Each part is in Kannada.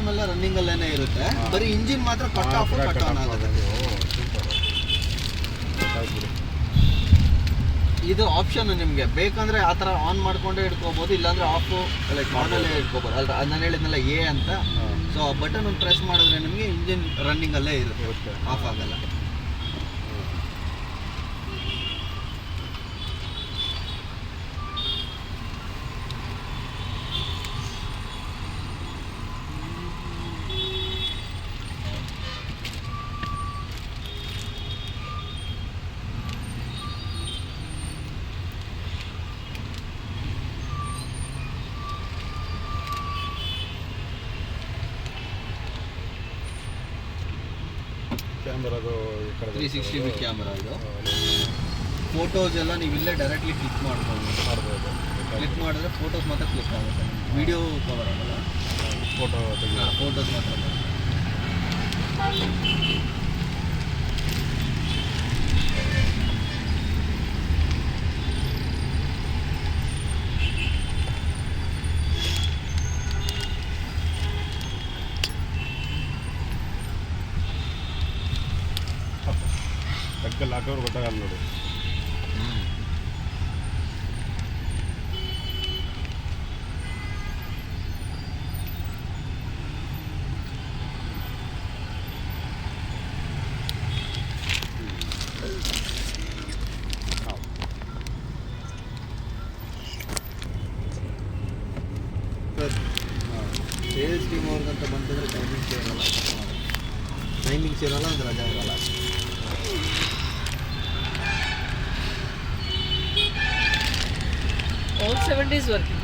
ಸಿಸ್ಟಮ್ ಎಲ್ಲ ರನ್ನಿಂಗ್ ಅಲ್ಲೇನೆ ಇರುತ್ತೆ. ಬರೀ ಇಂಜಿನ್ ಮಾತ್ರ ಕಟ್ ಆಫ್ ಕಟ್ ಆನ್ ಆಗುತ್ತೆ. ಇದು ಆಪ್ಷನ್ ನಿಮಗೆ ಬೇಕಂದ್ರೆ ಆ ಥರ ಆನ್ ಮಾಡ್ಕೊಂಡೇ ಇಟ್ಕೋಬಹುದು, ಇಲ್ಲಾಂದ್ರೆ ಆಫ್ ಲೈಕ್ ಆನಲ್ಲೇ ಇಟ್ಕೋಬಹುದು. ಅಲ್ಲ ನಾನು ಹೇಳಿದ್ನಲ್ಲ ಎ ಅಂತ, ಸೊ ಆ ಬಟನ್ ಒಂದು ಪ್ರೆಸ್ ಮಾಡಿದ್ರೆ ನಿಮಗೆ ಇಂಜಿನ್ ರನ್ನಿಂಗ್ ಅಲ್ಲೇ ಇರುತ್ತೆ, ಆಫ್ ಆಗಲ್ಲ. ಕ್ಯಾಮ್ರಾದು 360 ಕ್ಯಾಮ್ರಾ ಇದು. ಫೋಟೋಸ್ ಎಲ್ಲ ನೀವು ಇಲ್ಲೇ ಡೈರೆಕ್ಟ್ಲಿ ಕ್ಲಿಕ್ ಮಾಡ್ಬೋದು. ಕ್ಲಿಕ್ ಮಾಡಿದ್ರೆ ಫೋಟೋಸ್ ಮಾತ್ರ ಕ್ಲಿಕ್ ಆಗುತ್ತೆ, ವಿಡಿಯೋ ಕವರ್ ಆಗಲ್ಲ. ಫೋಟೋಸ್ ಮಾತ್ರ ಟಕ್ಕಲ್ಲಿ ಹಾಕೋರು ಗೊತ್ತಾಗಲ್ಲ ನೋಡಿ. ಸೇಲ್ಸ್ ಟೀಮ್ ಅವ್ರಿಗಂತ ಬಂತಂದರೆ ಟೈಮಿಂಗ್ಸ್ ಇರಲ್ಲ ಅಂದ್ರೆ ರಜೆ ಇರಲ್ಲ. All 7 days working?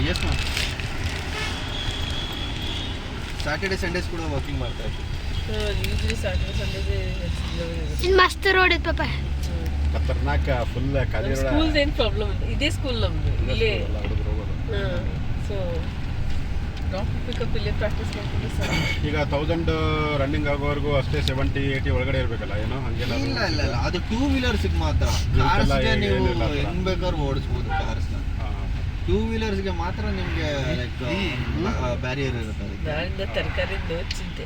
Yes ma'am. Saturday Sundays ಕೂಡ ವರ್ಕಿಂಗ್ ಮಾಡ್ತಾ ಇದ್ದೀವಿ. Usually Saturday Sundays ಇನ್ ಮಸ್ತ್ ರೋಡ್ ಇದೆ ಪಾಪ. ಖತರ್ನಾಕ್ ಫುಲ್ ಖಾಲಿ ರೋಡ್. ಸ್ಕೂಲ್ ಏನು ಪ್ರಾಬ್ಲಮ್ ಇಲ್ಲ, ಇದೇ ಸ್ಕೂಲ್ ನಮ್ಮದು ಇಲ್ಲೇ. ಸೊ ಡ್ರಾಪ್ ಪಿಕಪ್ ಇಲ್ಲೇ ಪ್ರಾಕ್ಟೀಸ್ ಮಾಡ್ಕೊಂಡು ಸರ್. ಈಗ 1000 ರನ್ನಿಂಗ್ ಆಗೋವರೆಗೂ ಅಷ್ಟೇ 70-80 ಒಳಗಡೆ ಇರಬೇಕಲ್ಲ, ಏನೋ ಹಂಗೇನಾದ್ರು? ಇಲ್ಲ ಇಲ್ಲ ಇಲ್ಲ, ಅದು 2 ವೀಲರ್ಸ್ಗೆ ಮಾತ್ರ. ಕಾರ್ಸ್ಗೆ ನೀವು ಹೆಂಗ್ ಬೇಕಾದ್ರೂ ಓಡಿಸ್ಬೋದು ಕಾರ್ಸ್ನ. 2 ವೀಲರ್ಸ್ಗೆ ಮಾತ್ರ ನಿಮಗೆ ಲೈಕ್ ಬ್ಯಾರಿಯರ್ ಇರುತ್ತೆ. ನಾಳಿಂದ ತರಕಾರಿದ್ದು ಚಿಂತೆ.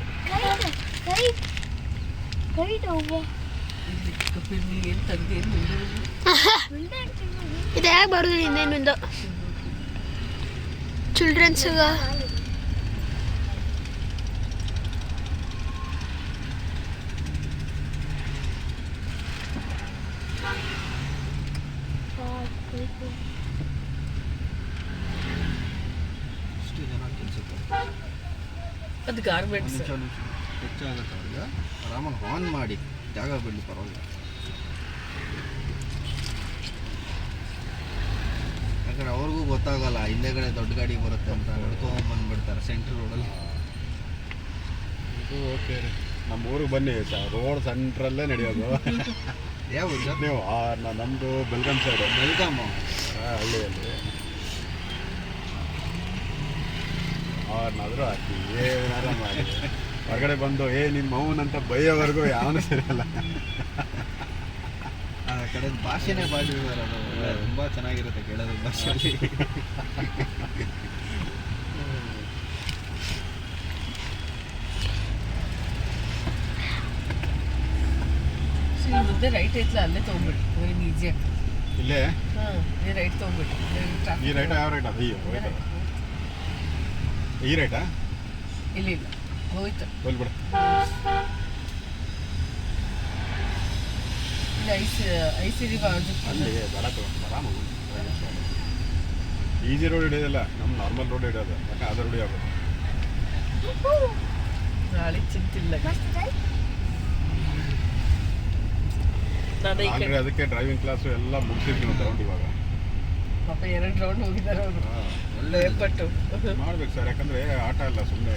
ಏನು ತೆಗ್ದೇನು ಇದು ಯಾಕೆ ಬರೋದು ಇನ್ನೇನೊಂದು ಚಿಲ್ಡ್ರನ್ಸ್ಗ ಅದು ಗಾರ್ಮೆಂಟ್ಸ್ ಹೆಚ್ಚಾಗುತ್ತೆ ಅವ್ರಿಗೆ. ಆರಾಮಾಗಿ ಆನ್ ಮಾಡಿ ಜಾಗ ಬಿಡಲಿ, ಪರವಾಗಿಲ್ಲ. ಯಾಕಂದ್ರೆ ಅವ್ರಿಗೂ ಗೊತ್ತಾಗಲ್ಲ ಹಿಂದೆಗಡೆ ದೊಡ್ಡ ಗಾಡಿ ಬರುತ್ತೆ ಅಂತ ನಡ್ಕೊಂಡ್ಬಂದ್ಬಿಡ್ತಾರೆ ಸೆಂಟ್ರ್ ರೋಡಲ್ಲಿ. ಇದು ಓಕೆ ರೀ, ನಮ್ಮ ಊರಿಗೆ ಬನ್ನಿ, ರೋಡ್ ಸೆಂಟ್ರಲ್ಲೇ ನಡೆಯೋದು. ಯಾವ ಸರ್ ನೀವು? ನಮ್ಮದು ಬೆಲ್ಗಾಮ್ ಸೈಡು. ಬೆಲ್ಗಾಮ್ ಹಳ್ಳಿಯಲ್ಲಿ ಅವ್ರನ್ನಾದರೂ ಹಾಕಿ ಏನಾರ ಮಾಡಿ ಹೊರಗಡೆ ಬಂದು ನಿಮ್ಮ ಮೌನ್ ಅಂತ ಬೈಯೋವರೆಗೂ ಯಾವನು ಸರಿಯಲ್ಲ. ಆ ಕಡೆ ಭಾಷೆನೇ ಬಾಡಿದ್ದಾರೆ, ಅದು ತುಂಬ ಚೆನ್ನಾಗಿರುತ್ತೆ ಕೇಳೋದು ಭಾಷೆಯಲ್ಲಿ. ಮುಂದೆ ರೈಟ್ ಐತ್ಲ, ಅಲ್ಲೇ ತೊಗೊಂಡ್ಬಿಟ್ಟು ಏನು ಈಸಿ ಆಗ್ತದೆ. ಇಲ್ಲೇ ಈ ರೈಟ್ ತೊಗೊಂಡ್ಬಿಟ್ಟು ಈ ರೈಟಾ? ಯಾವ ರೈಟ್ ಅದು? ಅಯ್ಯೋ ಈ ರೈಟಾ? ಇಲ್ಲ ಇಲ್ಲ ಹೋಯ್ತು ಹೋಗ್ಬಿಡ. ಐಸಿರಿ ಅಲ್ಲಿ ಬರಕ್ಕೆ ಆರಾಮ ಈಸಿ ರೋಡ್ ಹಿಡಿಯೋದಿಲ್ಲ, ನಮ್ಮ ನಾರ್ಮಲ್ ರೋಡ್ ಹಿಡಿಯೋದು. ಯಾಕೆ ಅದು ರೋಡ್ ಆಗೋದು ನಾಳೆ ಚಿಂತಿಲ್ಲ. ಅಂದರೆ ಅದಕ್ಕೆ ಡ್ರೈವಿಂಗ್ ಕ್ಲಾಸು ಎಲ್ಲ ಮುಗಿಸಿದ್ವಿ ಒಂದು ರೌಂಡ್. ಇವಾಗ ಪಾಪ 2 ರೌಂಡ್ ಹೋಗಿದ್ದಾರೆ ಅವರು. ಒಳ್ಳೆ ಪಟ್ಟು ಮಾಡ್ಬೇಕು ಸರ್, ಯಾಕಂದರೆ ಆಟ ಇಲ್ಲ ಸುಮ್ಮನೆ.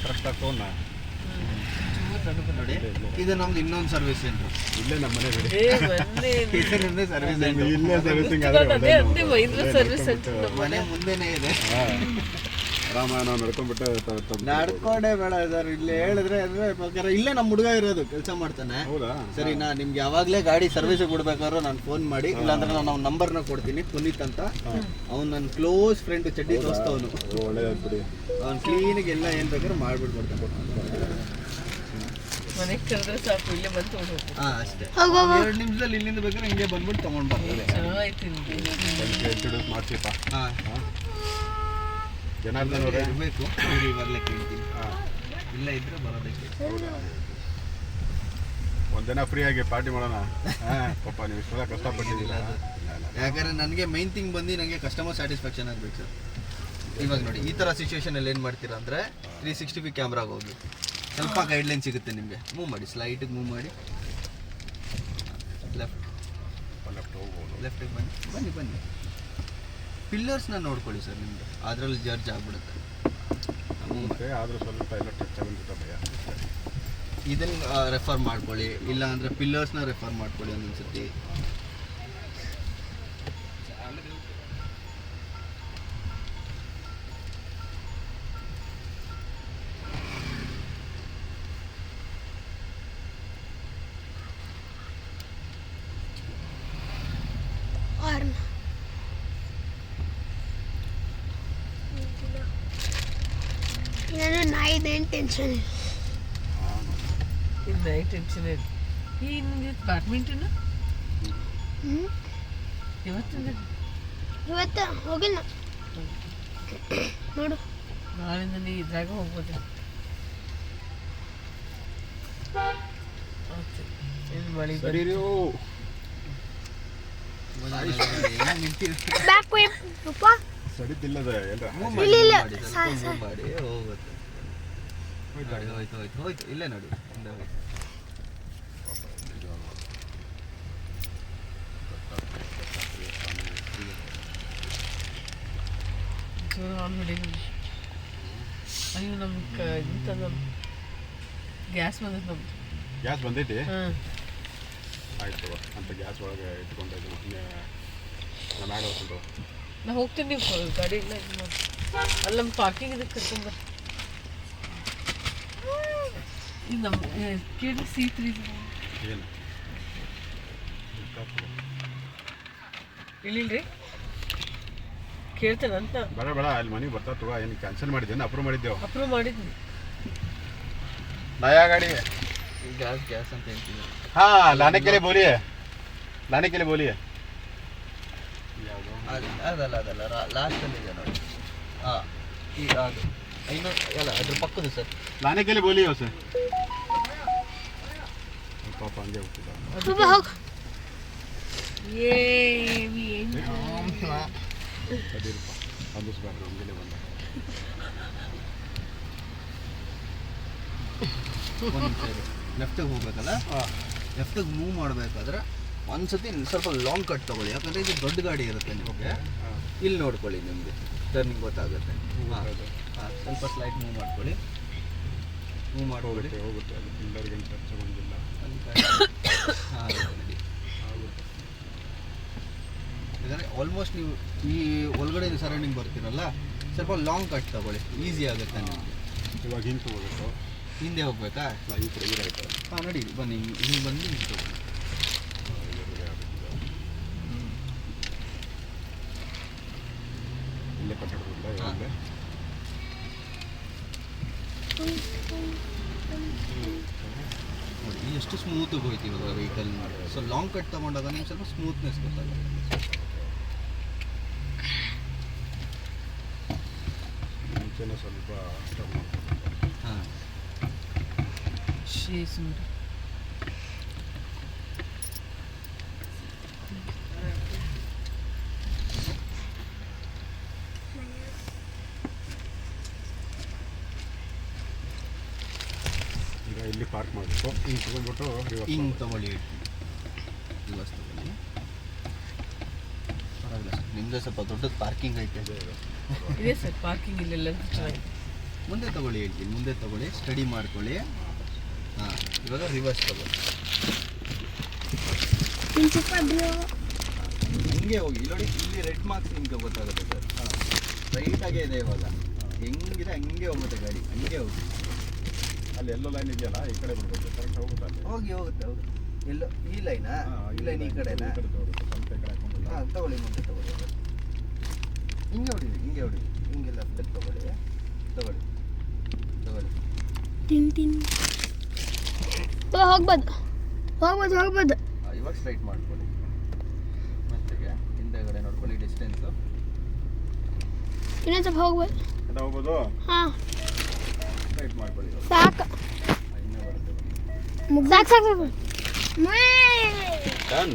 ಕರೆಕ್ಟ್ ಆಗ್ತವನ್ನ ನೋಡಿ, ಇದು ನಮ್ದು ಇನ್ನೊಂದು ಸರ್ವಿಸ್ ಸೆಂಟರ್. ಇಲ್ಲೇ ನಮ್ಮ ಮನೆ ಬಿಡಿ, ಸರ್ವಿಸ್ ಸೆಂಟರ್ ಇಲ್ಲೇ ಸರ್ವಿಸಿಂಗ್ ಸರ್ವಿಸ್ ಸೆಂಟರ್ ಮನೆ ಮುಂದೆನೇ ಇದೆ. ಆರಾಮ ನಾವು ನಡ್ಕೊಂಡ್ಬಿಟ್ಟು ನಡ್ಕೊಂಡೇ ಬೇಡ ಸರ್, ಇಲ್ಲಿ ಹೇಳಿದ್ರೆ ಅಂದ್ರೆ ಬೇಕಾದ್ರೆ ಇಲ್ಲೇ ನಮ್ಮ ಹುಡುಗ ಇರೋದು ಕೆಲಸ ಮಾಡ್ತಾನೆ. ಹೌದಾ? ಸರಿ, ನಾ ನಿಮ್ಗೆ ಯಾವಾಗಲೇ ಗಾಡಿ ಸರ್ವಿಸ್ ಕೊಡ್ಬೇಕಾದ್ರೂ ನಾನು ಫೋನ್ ಮಾಡಿ, ಇಲ್ಲಾಂದ್ರೆ ನಾನು ಅವ್ನ ನಂಬರ್ನ ಕೊಡ್ತೀನಿ, ಪುನೀತ್ ಅಂತ. ಅವ್ನು ನನ್ನ ಕ್ಲೋಸ್ ಫ್ರೆಂಡ್, ಚಡ್ಡಿ ದೋಸ್ತ ಅವನು. ಒಳ್ಳೇದಾಯ್ತು ಬಿಡಿ. ಅವ್ನು ಕ್ಲೀನಿಗೆ ಎಲ್ಲ ಏನು ಬೇಕಾದ್ರೂ ಮಾಡ್ಬಿಡ್ಕೊಡ್ತಾನೆ. ಮನೆಗೆ ಕರೆದ್ರೆ ಸಾಕು, ಇಲ್ಲೇ ಬಂದು ತೊಗೊಂಡು ಹೋಗ್ಬೋದು. ಹಾಂ ಅಷ್ಟೇ, ಹೋಗು, ಹೋಗು. 2 ನಿಮಿಷದಲ್ಲಿ ಇಲ್ಲಿಂದ ಬೇಕಾದ್ರೆ ಹಿಂಗೆ ಬಂದ್ಬಿಟ್ಟು ತೊಗೊಂಡು ಬರ್ತಾರೆ. ಚೆನ್ನಾಯ್ತು ಇಂಟ್ರೊಡ್ಯೂಸ್ ಮಾಡ್ತೀಪ. ಹಾಂ, ಜನಾರ್ದನ್ ಅವರೇ ಇರಬೇಕು, ಇವಾಗಲೇ ಕೇಳ್ತೀನಿ. ಇಲ್ಲ ಇದ್ರೆ ಬರೋದಕ್ಕೆ. ಒಂದಿನ ಫ್ರೀಯಾಗಿ ಪಾರ್ಟಿ ಮಾಡೋಣ. ಪಾಪ ನೀವು ಇಷ್ಟೆಲ್ಲ ಕಷ್ಟಪಟ್ಟಿದ್ದೀರಾ. ಯಾಕಂದ್ರೆ ನನಗೆ ಮೈನ್ ಥಿಂಗ್ ಬಂದು ನನಗೆ ಕಸ್ಟಮರ್ ಸ್ಯಾಟಿಸ್ಫ್ಯಾಕ್ಷನ್ ಆಗಬೇಕು ಸರ್. ಇವಾಗ ನೋಡಿ, ಈ ಥರ ಸಿಚುವೇಶನಲ್ಲಿ ಏನು ಮಾಡ್ತೀರಾ ಅಂದರೆ 360 ಕ್ಯಾಮ್ರಾಗೆ ಹೋಗಿ ಸ್ವಲ್ಪ ಗೈಡ್ಲೈನ್ ಸಿಗುತ್ತೆ ನಿಮಗೆ. ಮೂವ್ ಮಾಡಿ, ಸ್ಲೈಟಿಗೆ ಮೂವ್ ಮಾಡಿ, ಲೆಫ್ಟಿಗೆ ಬನ್ನಿ ಬನ್ನಿ. ಪಿಲ್ಲರ್ಸ್ನ ನೋಡ್ಕೊಳ್ಳಿ ಸರ್, ನಿಮಗೆ ಅದರಲ್ಲಿ ಜರ್ಜ್ ಆಗಿಬಿಡುತ್ತೆ. ಮತ್ತೆ ಆದರೂ ಸ್ವಲ್ಪ ಎಲ್ಲ ಟಚ್ ಆಗಿಬಿಟ್ಟು ಭಯ. ಇದನ್ನು ರೆಫರ್ ಮಾಡ್ಕೊಳ್ಳಿ, ಇಲ್ಲ ಅಂದರೆ ಪಿಲ್ಲರ್ಸ್ನ ರೆಫರ್ ಮಾಡ್ಕೊಳ್ಳಿ ಒಂದೊಂದು ಸತಿ. ನಾನು ನಾಯಿದೇನು ಟೆನ್ಷನ್ ಇಲ್ಲ. ಇದು ನೈಟ್ ಟೆನ್ಷನ್ ಇದೆ. ನಿಮಗೆ ಬ್ಯಾಡ್ಮಿಂಟನ್ ಇವತ್ತಿಂದ ಇವತ್ತು ಹೋಗಿಲ್ಲ ನೋಡು. ನಾಳಿಂದ ನೀ ಇದ್ರಾಗ ಹೋಗ್ಬೋದು. ಏನು ಮಳೆ ಸರಿ ರೀ. ಬ್ಯಾಕ್ ವೇ ಪಪ್ಪ. ಸಡಿತಿಲ್ಲದ ಎಲ್ಲ ಇಲ್ಲ ಮಾಡಿ ಹೋಗುತ್ತೆ. ಹೋಯ್ತು ಇಲ್ಲೇ ನೋಡಿ. ಅಯ್ಯೋ ನಮ್ಗೆ ಇಂಥ ಗ್ಯಾಸ್ ಬಂದೈತೆ ನಮ್ದು. ಗ್ಯಾಸ್ ಬಂದೈತಿ. ಹಾಂ ಆಯ್ತು ಅಂತ ಗ್ಯಾಸ್ ಒಳಗೆ ಇಟ್ಕೊಂಡಿದ್ದು ನಾನು ಮ್ಯಾಗ ಹೋಗ್ಕೊಂಡು ನಾ ಹೋಗ್ತೀನಿ, ನೀವು ಗಾಡಿ ಇಲ್ಲ ಇದು ಮಾಡಿ. ಅಲ್ಲಿ ನಮ್ಮ ಪಾರ್ಕಿಂಗ್ ಇದಕ್ಕೆ ಕರ್ಕೊಂಬರ್ರಿ. ಈಗ ನಮ್ಮ ಕೇಳಿ C3 ಏನು ಇಳಿಲ್ರಿ, ಕೇಳ್ತೇನೆ ಅಂತ. ಬೇಡ ಬೇಡ, ಅಲ್ಲಿ ಮನೆಗೆ ಬರ್ತಾ ತಗೋ. ಏನು ಕ್ಯಾನ್ಸಲ್ ಮಾಡಿದ್ದೇನೆ, ಅಪ್ರೂವ್ ಮಾಡಿದ್ದೆವು. ಅಪ್ರೂವ್ ಮಾಡಿದ್ನಿ. ನಯಾ ಗಾಡಿ. ಗ್ಯಾಸ್ ಅಂತ ಹೇಳ್ತೀವಿ. हाँ लाने के लिए बोलिए, लाने के लिए बोलिए. ಅದಲ್ಲ ಲಾಸ್ಟಲ್ಲಿ ಇದೆ ನೋಡಿ. ಹಾಂ, ಈಗ ಅದು ಇನ್ನು ಎಲ್ಲ ಅದ್ರ ಪಕ್ಕದು ಸರ್. लाने के लिए बोलिए उसे. ಪಾಪ ಹಂಗೆ ಹೋಗ್ತಿದ್ದ. ಪಪ್ಪ ಹೋಗು. ಅದಿರಪ್ಪ ಅಂದಿಸ್ಬೇಡ್ರಿ, ನಮಗೆಲ್ಲೇ ಬಂದ. ಲೆಫ್ಟಿಗೆ ಹೋಗ್ಬೇಕಲ್ಲ, ಲೆಫ್ಟಿಗೆ ಮೂವ್ ಮಾಡಬೇಕಾದ್ರೆ ಒಂದ್ಸತಿ ಸ್ವಲ್ಪ ಲಾಂಗ್ ಕಟ್ ತೊಗೊಳ್ಳಿ. ಯಾಕಂದರೆ ಇದು ದೊಡ್ಡ ಗಾಡಿ ಇರುತ್ತೆ ನಿಮಗೆ. ಇಲ್ಲಿ ನೋಡ್ಕೊಳ್ಳಿ, ನಿಮಗೆ ಟರ್ನಿಂಗ್ ಗೊತ್ತಾಗುತ್ತೆ. ಹಾಂ, ಸ್ವಲ್ಪ ಸ್ಲೈಟ್ ಮೂವ್ ಮಾಡ್ಕೊಳ್ಳಿ. ಮೂವ್ ಮಾಡ್ಕೊಳ್ಳಿ. ಹೋಗುತ್ತೆ ಅದು ಪಿಲ್ಲರ್ಗೆ ಟಚ್ ಬಂದಿಲ್ಲ. ಹಾಂ, ನಡಿ. ಯಾಕಂದರೆ ಆಲ್ಮೋಸ್ಟ್ ನೀವು ಈ ಒಳಗಡೆ ಸರೌಂಡಿಂಗ್ ಬರ್ತೀರಲ್ಲ, ಸ್ವಲ್ಪ ಲಾಂಗ್ ಕಟ್ ತೊಗೊಳ್ಳಿ, ಈಸಿ ಆಗುತ್ತೆ ನಿಮಗೆ. ಇವಾಗ ಹಿಂಗೆ ತೊಗೋಬೇಕು. ಹಿಂದೆ ಹೋಗ್ಬೇಕಾ? ಈ ಕಡೆ ಇರಾಯ್ತು. ಹಾಂ, ನಡಿ ಬನ್ನಿ, ಹಿಂಗೆ ಬಂದು ಹಿಂಗೆ ತಗೊಳ್ಳಿ. ಇಲ್ಲೇ ಕಟ್ಟಡದಿಂದ ಇಲ್ಲೇ ನೋಡಿ ಎಷ್ಟು ಸ್ಮೂತಾಗಿ ಹೋಯ್ತು ಇವಾಗ ವೆಹಿಕಲ್ ಮಾಡಿ. ಸೊ ಲಾಂಗ್ ಕಟ್ ತೊಗೊಂಡಾಗ ನಿಮ್ಗೆ ಸ್ವಲ್ಪ ಸ್ಮೂತ್ನೆಸ್ ಗೊತ್ತಾಗುತ್ತೆ. ಮುಂಚೆನೇ ಸ್ವಲ್ಪ ಸ್ಟವ್ ಮಾಡ್ಕೊಂಡು. ಹಾಂ, ಸುಮ್ಮನೆ ಈಗ ಇಲ್ಲಿ ಪಾರ್ಕ್ ಮಾಡಬೇಕು. ಹಿಂಗೆ ತೊಗೊಂಡ್ಬಿಟ್ಟು ಹಿಂಗೆ ತೊಗೊಳ್ಳಿ, ರಿವರ್ಸ್ ತೊಗೊಳ್ಳಿ. ಪರವಾಗಿಲ್ಲ ಸರ್, ನಿಮ್ಮದೇ ಸ್ವಲ್ಪ ದೊಡ್ಡದು ಪಾರ್ಕಿಂಗ್ ಐತೆ. ಇದೆ ಸರ್ ಪಾರ್ಕಿಂಗ್, ಇಲ್ಲೆಲ್ಲ ಚೆನ್ನಾಗಿದೆ. ಮುಂದೆ ತೊಗೊಳ್ಳಿ, ಹೇಳ್ತೀನಿ, ಮುಂದೆ ತೊಗೊಳ್ಳಿ, ಸ್ಟಡಿ ಮಾಡ್ಕೊಳ್ಳಿ. ಹಾಂ, ಇವಾಗ ರಿವರ್ಸ್ ತೊಗೊಳ್ಳಿ. ಹಿಂಗೆ ಹೋಗಿ, ಇಲ್ಲಿ ನೋಡಿ, ಇಲ್ಲಿ ರೆಡ್ ಮಾರ್ಕ್ಸ್ ನಿಮಗೆ ಗೊತ್ತಾಗುತ್ತೆ ಸರ್. ಹಾಂ, ರೈಟಾಗೇ ಇದೆ ಇವಾಗ. ಹೆಂಗಿದೆ ಹಂಗೆ ಹೋಗುತ್ತೆ ಗಾಡಿ, ಹಂಗೆ ಹೋಗುತ್ತೆ. ಅಲ್ಲಿ ಎಲ್ಲೋ ಲೈನ್ ಇದೆಯಲ್ಲ ಈ ಕಡೆ ಬಿಡ್ಬೇಕು, ಕರೆಕ್ಟ್ ಹೋಗುತ್ತೆ ಅಲ್ಲಿ. ಹೋಗುತ್ತೆ. ಎಲ್ಲೋ ಈ ಲೈನಾ? ಈ ಲೈನ್ ಈ ಕಡೆನಾ? ಈ ಕಡೆ ತಗೋಬೇಕು, ಸ್ವಲ್ಪ ಈ ಕಡೆ ಹಾಕೊಂಡ್ಬಿಟ್ಟು. ಹಾಂ ತಗೊಳ್ಳಿ, ಮುಂದೆ ತಗೊಳ್ಳಿ. ಹಿಂಗೆ ಹೊಡಿ, ಹಿಂಗೆ ಲೆಫ್ಟಿಗೆ ತಗೊಳ್ಳಿ. ಟಿನ್ ಟಿನ್ ಹೋಗ್ಬೋದು. ಇವಾಗ ಸ್ಟ್ರೈಟ್ ಮಾಡ್ಕೊಳ್ಳಿ. ಮತ್ತೆಗೆ ಹಿಂದೆಗಡೆ ನೋಡ್ಕೊಳ್ಳಿ ಡಿಸ್ಟೆನ್ಸು. ಇನ್ನೊಂದು ಸ್ವಲ್ಪ ಹೋಗ್ಬೋದು. ಅದ ಹೋಗ್ಬೋದು, ಹಾಂ ರೈಟ್ ಮಾಡ್ಕೊಳ್ಳಿ. ಸಾಕು ಇನ್ನೇ ಬರುತ್ತೆ. ಸಾಕು ಡನ್.